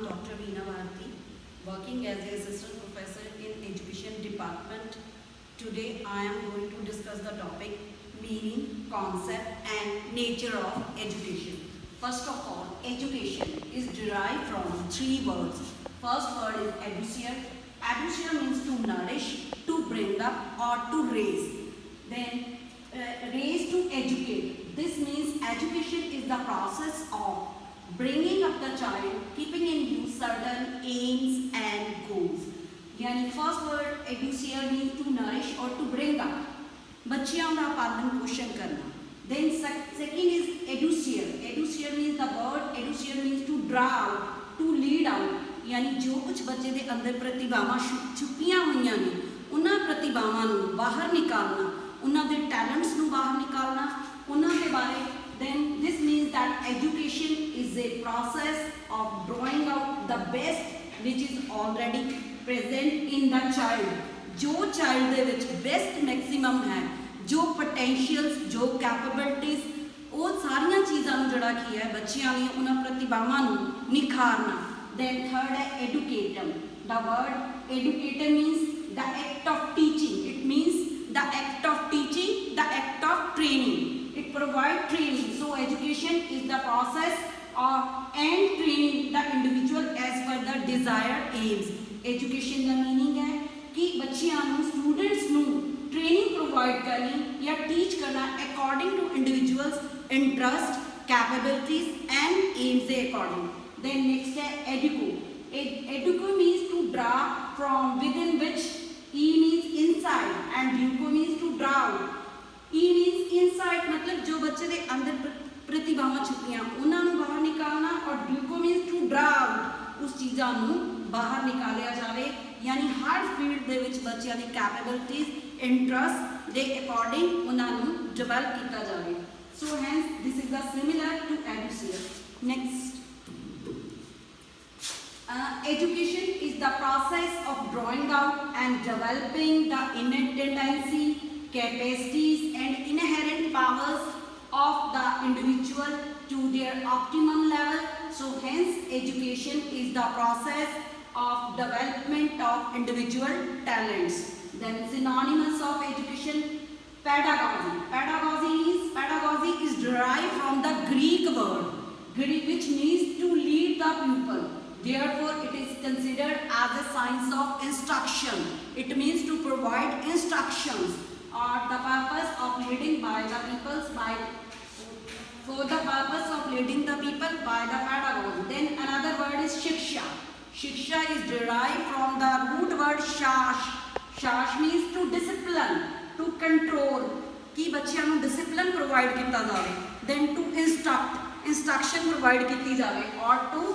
Dr. Veena Bharti, working as the Assistant Professor in Education Department. Today I am going to discuss the topic meaning, concept and nature of education. First of all, education is derived from three words. First word is educere. Educere means to nourish, to bring up or to raise. Then raise to educate. This means education is the process of bringing up the child, keeping in view certain aims and goals. यानी first word educere means to nourish or to bring up, बच्चियों का पालन पोषण करना. Then second is educere. Educere means the word educere means to draw out, to lead out. यानी जो कुछ बच्चे दे अंदर प्रतिभावां छुपियां हुईयां ने उन्हां प्रतिभावां नूं बाहर निकालना, उन्हां दे टैलेंट्स नूं बाहर निकालना, उन्हां दे बारे. Then this means that education is a process of drawing out the best which is already present in the child. जो child दे विच best maximum है, जो potentials, जो capabilities, वो सारियां चीज़ां नूं जिहड़ा की है बच्चियां दी उन्हां प्रतिभावां नूं निखारना. Then third है educator. The word educator means the act of teaching. It means the act of teaching, the act of training. It provides training. So education is the process of and training the individual as per the desired aims. Education का meaning है कि बच्चियां नूं students नूं training provide करनी या teach करना according to individuals interest, capabilities and aims के according. Then next है educo. Educo means to draw from within, which E means inside and duco means to draw out. E means inside मतलब जो बच्चे दे अंदर प्रतिभावां छुपियां उन्हां नूं बाहर निकालना और duco means to draw out उस चीज़ां नूं बाहर निकालिया जावे. यानी हर फील्ड दे विच बच्चियां दी कैपेबिलिटीज इंटरेस्ट दे अकॉर्डिंग उन्हां नूं डेवलप कीता जावे. So hence this is the similar to educare. Next. Education is the process of drawing out and developing the innate tendency, capacities and inherent powers of the individual to their optimum level. So hence education is the process of development of individual talents. Then synonyms of education: pedagogy. Pedagogy is derived from the Greek word which means to lead the pupil. Therefore, it is considered as a science of instruction. It means to provide instructions or the purpose of leading by the peoples for the purpose of leading the people by the pedagogy. Then another word is shiksha. Shiksha is derived from the root word shash. Shash means to discipline, to control. कि बच्चियां नूं discipline provide किया जाए. Then to instruction provide की जाए or to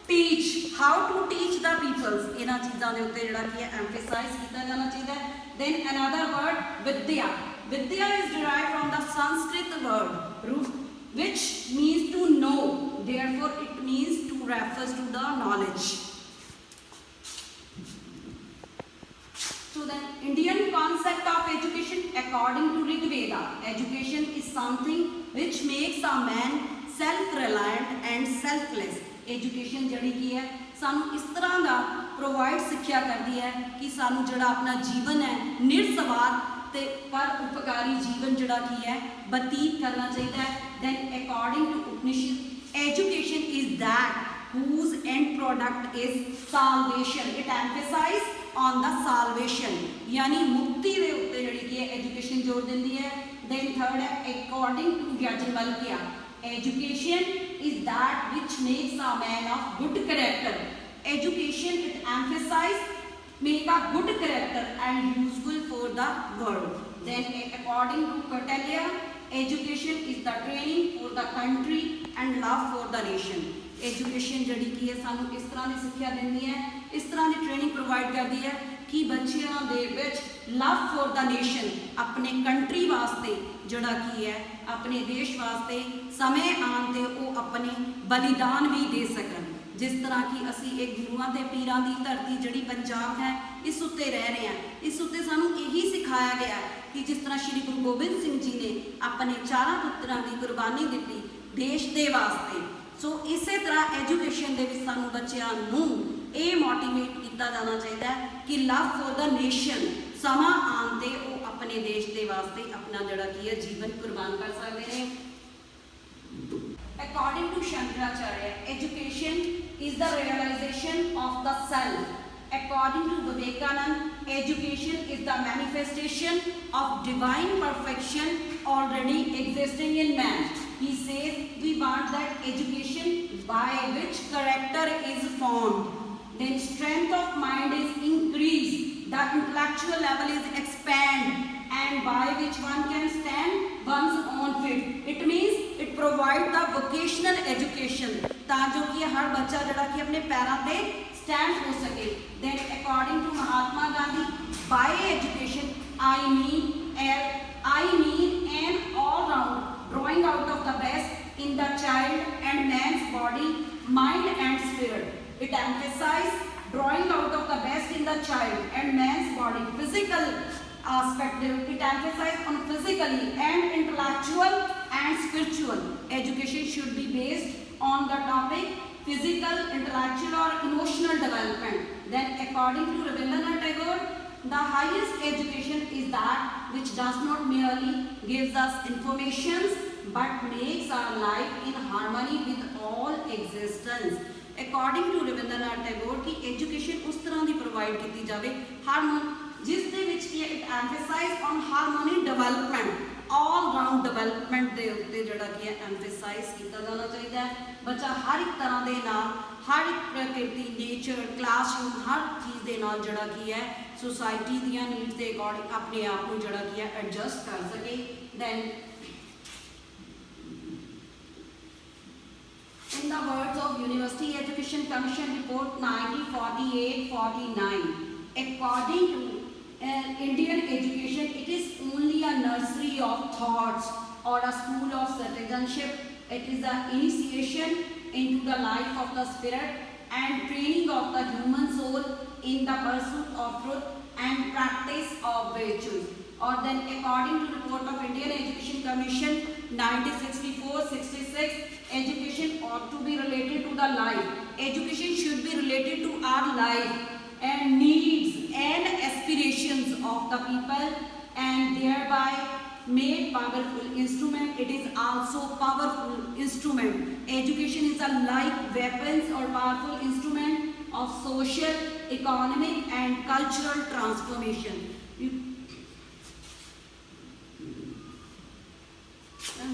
teach, how to teach the peoples. इन्हां चीज़ां दे उत्ते जिहड़ा की है emphasize किया जाना चाहिए. Then another word vidya. Vidya is derived from the Sanskrit word which means to know. Therefore, it means to refers to the knowledge. So then Indian concept of education according to Rig Veda. Education is something which makes a man self-reliant and selfless. Education जड़ी की है सानू इस तरह का provide शिक्षा करती है कि सानू जड़ा अपना जीवन है निस्वार्थ ते पर उपकारी जीवन जड़ा की है बतीत करना चाहिए. Then according to Upanishad, education is that whose end product is salvation. It emphasizes on the salvation यानी मुक्ति दे उत्ते जड़ी की है एजुकेशन जोर देती है. Then third है according to Yajnavalkya, education is that which makes a man of good character. Education it emphasizes make a good character and useful for the world. Then according to Kautilya, education is the training for the country and love for the nation. Education जड़ी की है सानू इस तरह की सिक्ख्या देती है, इस तरह की ट्रेनिंग प्रोवाइड करती है कि बच्चियां दे विच लव फॉर द नेशन अपने कंट्री वास्ते जड़ा की है अपने देश वास्ते समय आन ते वो अपने बलिदान भी दे सकन. जिस तरह की असी एक गुरुआं ते पीरां दी धरती जड़ी पंजाब है इस उत्ते रह रहे हैं, इस उत्ते सानू यही सिखाया गया कि जिस तरह श्री गुरु गोबिंद सिंह जी ने अपने 4 पुत्रां की कुर्बानी दी देश दे वास्ते. सो इस तरह एजुकेशन के सानू बच्चों नू ये मोटिवेट किया जाना चाहिए कि लव फॉर द नेशन, समा आने वो अपने देश के वास्ते अपना जड़ा की है जीवन कुर्बान कर सकते हैं। According to Shankaracharya, education is the realization of the self. According to Vivekananda, education is the manifestation of divine perfection already existing in man. He says we want that education by which character is formed, then strength of mind is increased, the intellectual level is expanded, and by which one can stand one's own feet. It means it provides the vocational education ताकि कि हर बच्चा जड़ा कि अपने पैरों पे stand हो सके। Then according to Mahatma Gandhi, by education I mean an all-round drawing out of the best in the child and man's body, mind and spirit. It emphasizes drawing out of the best in the child and man's body, physical aspect. It emphasizes on physically and intellectual and spiritual. Education should be based on the topic physical, intellectual or emotional development. Then according to Rabindranath Tagore, the highest education is that which does not merely gives us information but makes our life in harmony with all existence. According to Rabindranath Tagore की education उस तरह की provide की जावे जिस दे विच की it emphasize on harmony development, all round development दे उत्ते जड़ा की है emphasize किया जाना चाहिए। बच्चा हर एक तरह दे नाल, हर एक प्रकृति, नेचर, क्लासरूम, हर चीज़ दे नाल जड़ा की है सोसाइटी दियां नीड्स दे अकॉर्डिंग अपने आप को जड़ा की है एडजस्ट कर सके। Then in the words of University Education Commission Report 1948-49, according to Indian education, it is only a nursery of thoughts or a school of citizenship. It is the initiation into the life of the spirit and training of the human soul in the pursuit of truth and practice of virtues. Or then according to report of Indian Education Commission 1964-66, education ought to be related to the life. Education should be related to our life and needs and aspirations of the people and thereby made powerful instrument. It is also powerful instrument. Education is a like weapons or powerful instrument of social, economic and cultural transformation.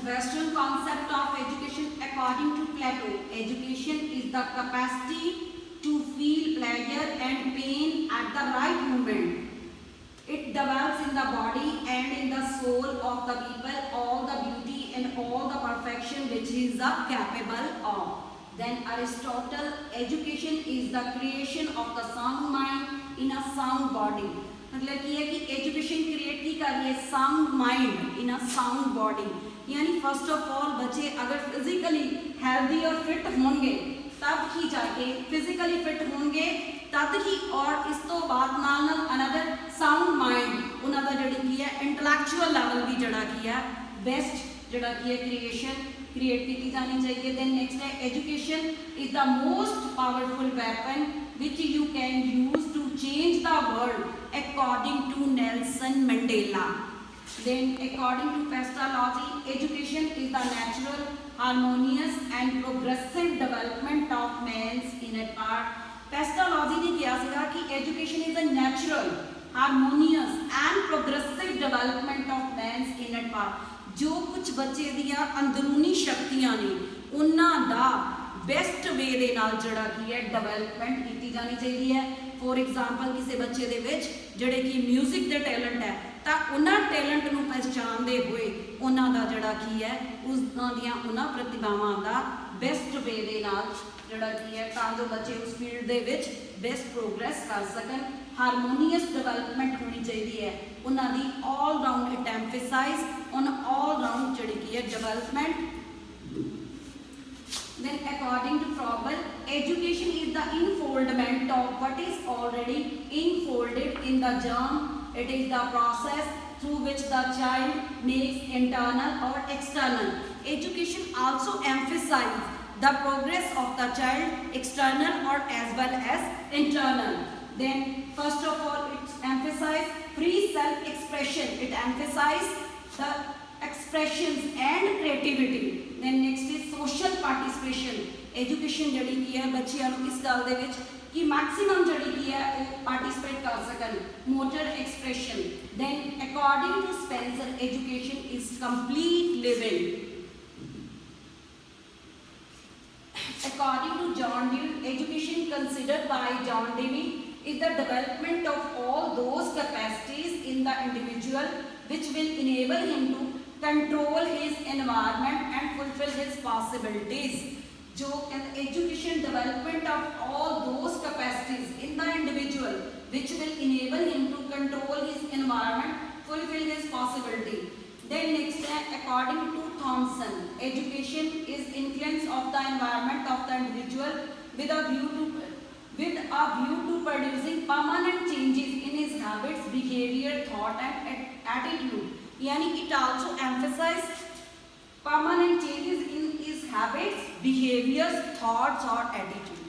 Western concept of education according to Plato, education is the capacity to feel pleasure and pain at the right moment. It develops in the body and in the soul of the people all the beauty and all the perfection which he is capable of. Then Aristotle, education is the creation of the sound mind in a sound body. मतलब ये है कि education create की कर रही है sound mind in a sound body. यानी first of all बच्चे अगर फिजिकली हेल्दी और फिट होंगे तब ही जाके फिजिकली फिट होंगे तद ही और इस तो बाद नाल अनदर साउंड माइंड उन्होंने जड़ी की है इंटलैक्चुअल लेवल भी जड़ा की है बेस्ट जड़ा की है क्रिएट की जानी चाहिए। देन नेक्स्ट है education is the most powerful weapon which you can use to change the world according to Nelson Mandela. Then according to Pestalozzi, education is the natural, harmonious and progressive development of man's inner part. Pestalozzi ने किया सीगा कि education is a natural, harmonious and progressive development of man's inner part. जो कुछ बच्चे दियां अंदरूनी शक्तियां ने उन्हां दा बेस्ट वे दे नाल जड़ा की है डेवलपमेंट की जानी चाहिए। फॉर एग्जाम्पल किसी बच्चे दे विच जड़े कि म्यूजिक दे टैलेंट है तो उन्हां टैलेंट नूं पहचानते हुए उन्हां दा जड़ा की है उन्हां दियां उन्हां प्रतिभावां दा बेस्ट वे दे नाल जड़ा की है तां जो बच्चे उस फील्ड दे विच बेस्ट प्रोग्रेस कर सकन। हारमोनीयस डेवलपमेंट होनी चाहिए है उन्हां दी all round it emphasise on all round जड़ी की है development. Then according to Froebel, education is the enfoldment of what is already enfolded in the germ. It is the process through which the child makes internal or external. Education also emphasizes the progress of the child, external or as well as internal. Then first of all, it emphasizes free self-expression. It emphasizes the expressions and creativity. Then next is social participation. Education जड़ी की है बच्चियां नूं इस गल दे विच कि maximum जड़ी की है पार्टिसिपेट कर सकन. Motor expression. Then according to Spencer, education is complete living. According to John Dewey, education considered by John Dewey is the development of all those capacities in the individual which will enable him to control his environment and fulfill his possibilities. जो education development of all those capacities in the individual which will enable him to control his environment, fulfill his possibility. Then next, according to Thompson, education is influence of the environment of the individual with a view to producing permanent changes in his habits, behavior, thought and attitude. Yani it also emphasizes permanent changes in his habits, behaviors, thoughts or attitude.